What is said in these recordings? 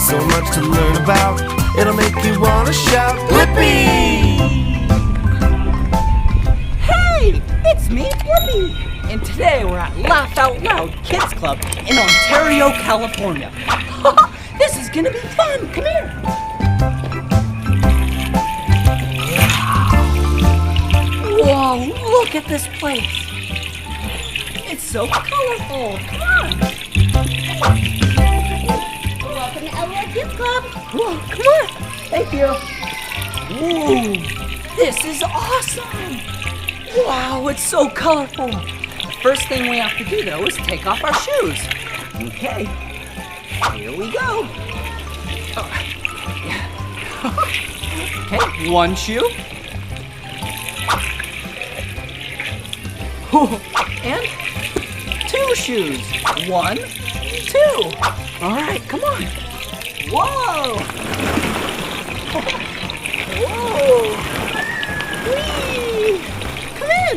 So much to learn about, it'll make you wanna shout, Blippi! Hey, it's me, Blippi! And today we're at Laugh Out Loud Kids Club in Ontario, California. This is gonna be fun, come here! Whoa, look at this place! It's so colorful, come on! Welcome to LA Kids Club. Whoa, come on! Thank you! Whoa, this is awesome! Wow, it's so colorful! The first thing we have to do though is take off our shoes. Okay, here we go. Okay, one shoe. And two shoes. 1, 2. All right, come on. Whoa! Whoa! Whee! Come in.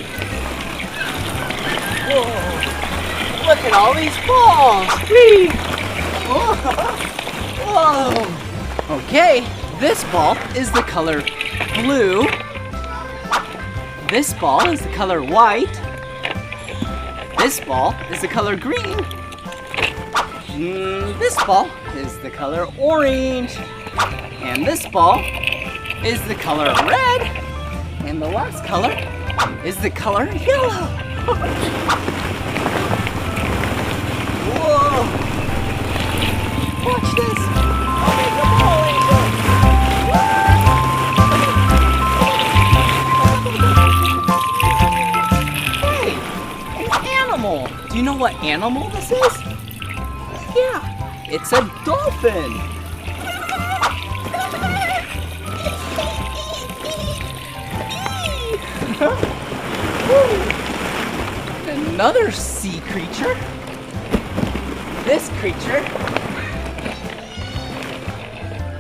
Whoa! Look at all these balls. Whee! Whoa! Okay, this ball is the color blue. This ball is the color white. This ball is the color green. This ball is the color orange. And this ball is the color red. And the last color is the color yellow. Whoa! Watch this. I'll make a ball angel. Hey, an animal. Do you know what animal this is? Yeah, it's a dolphin. Another sea creature. This creature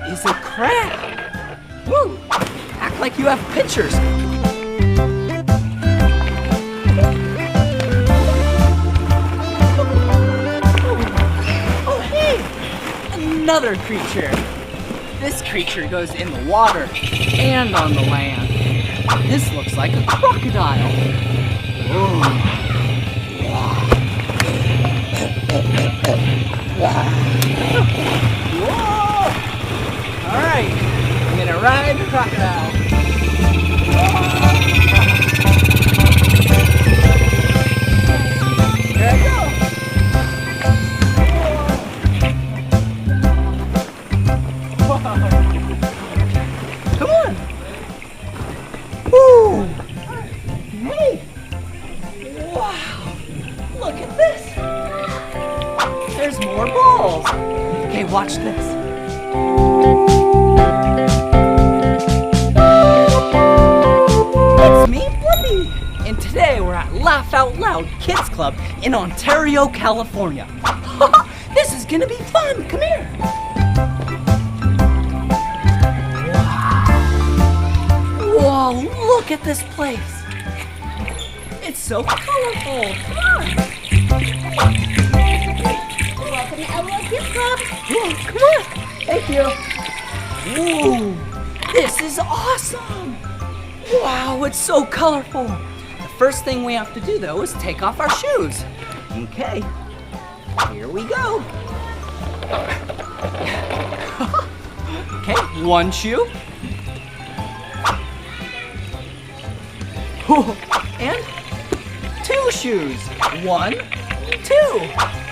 is a crab. Woo! Act like you have pictures. Oh, hey! Another creature. This creature goes in the water and on the land. This looks like a crocodile. Whoa. Whoa! All right, I'm gonna ride the crocodile. Here I go. Whoa. Come on. Woo! Hey! Wow! Look at this! There's more balls! Okay, watch this. It's me, Blippi! And today we're at Laugh Out Loud Kids Club in Ontario, California. This is gonna be fun! Come here! Whoa, look at this place! It's so colorful! Come on! Welcome to LA Kids Club. Whoa, come on! Thank you! Whoa, this is awesome! Wow, it's so colorful! The first thing we have to do though is take off our shoes. Okay, here we go. Okay, one shoe. And two shoes. 1, 2.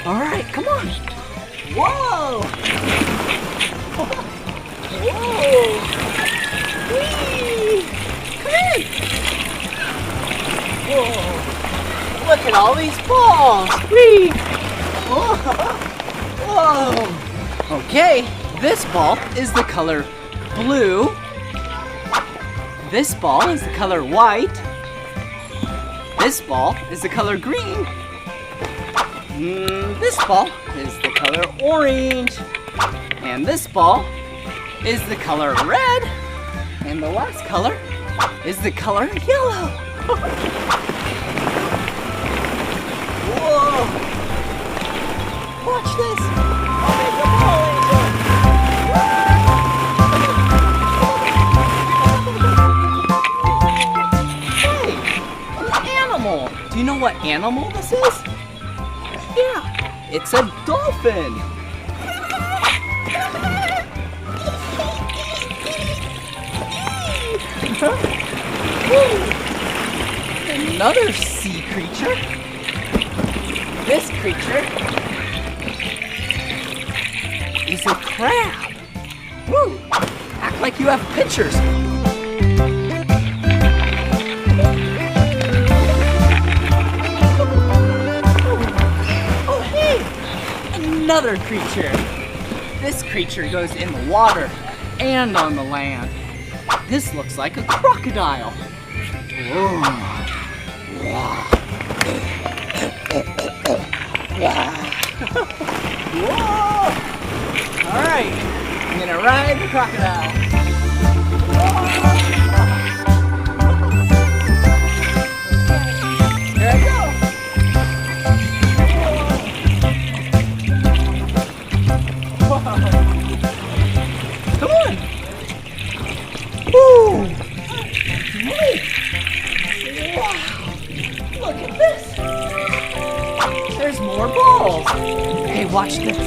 All right, come on. Whoa! Whoa! Whee! Come in! Whoa! Look at all these balls! Whee! Whoa! Whoa! Okay, this ball is the color blue. This ball is the color white. This ball is the color green. This ball is the color orange. And this ball is the color red. And the last color is the color yellow. Whoa! Watch this! I'll make a ball angel. what animal this is? Yeah, it's a dolphin. Another sea creature. This creature is a crab. Woo! Act like you have pictures. Oh, hey! Another creature. This creature goes in the water and on the land. This looks like a crocodile. Whoa. Whoa! All right, I'm gonna ride the crocodile. Here I go. Whoa. Come on. Woo! Hey. Wow! Look at this. There's more balls. Hey, watch this.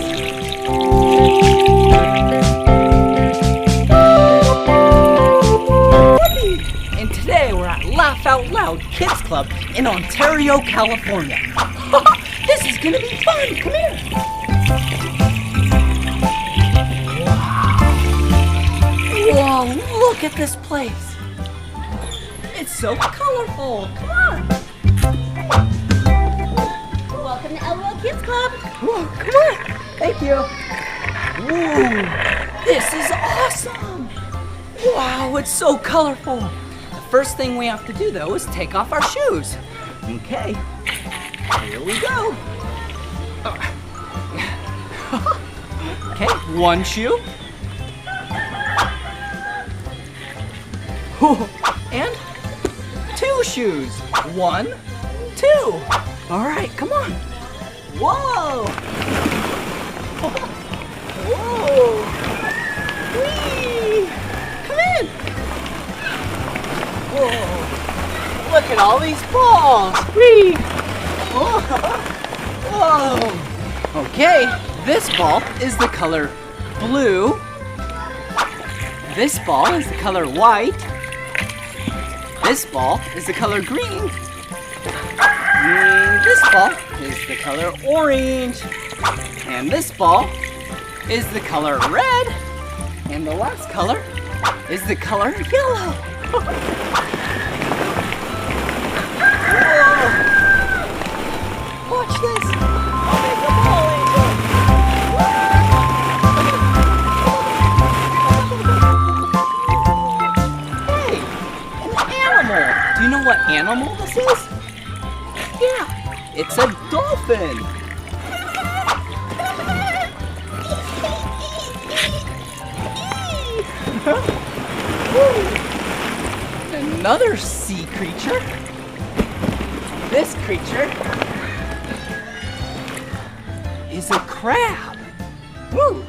And today we're at Laugh Out Loud Kids Club in Ontario, California. This is gonna be fun. Come here. Wow, look at this place. It's so colorful. Come on. Welcome to LOL Kids Club. Whoa, come on. Thank you. Ooh, this is awesome. Wow, it's so colorful. The first thing we have to do, though, is take off our shoes. Okay, here we go. Okay, one shoe. And two shoes. 1, 2. All right, come on. Whoa. Whoa. Whee. Come in. Whoa. Look at all these balls. Whee. Whoa. Whoa. Okay, this ball is the color blue. This ball is the color white. This ball is the color green. And this ball is the color orange. And this ball is the color red. And the last color is the color yellow. Whoa. Watch this. I'll make a ball angel. Hey, an animal. Do you know what animal this is? Yeah, it's a dolphin. Another sea creature. This creature is a crab. Woo!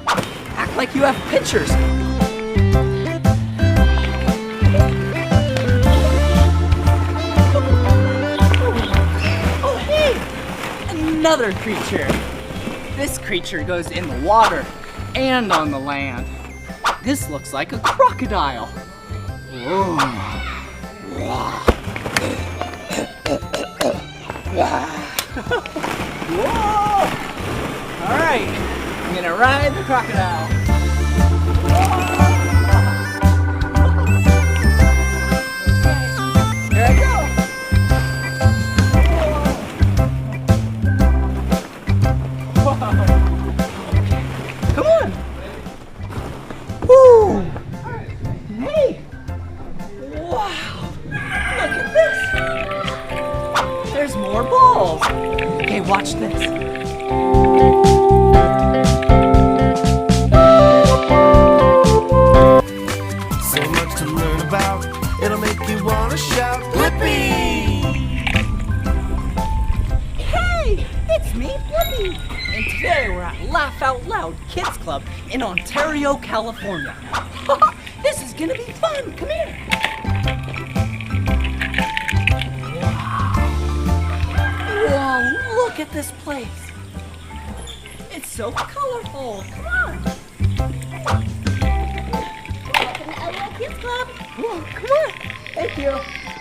Act like you have pictures. Oh, hey! Another creature. This creature goes in the water and on the land. This looks like a crocodile. Whoa. Whoa! All right, I'm gonna ride the crocodile. Here I go. Whoa. Come on. Woo! Hey! Wow! Look at this! There's more balls. Okay, watch this. So much to learn about, it'll make you wanna shout, Blippi! Hey! It's me, Blippi! And today we're at Laugh Out Loud Kids Club in Ontario, California. This is gonna be fun. Come here. Look at this place. It's so colorful. Come on. Welcome to LOL Kids Club. Whoa, come on. Thank you.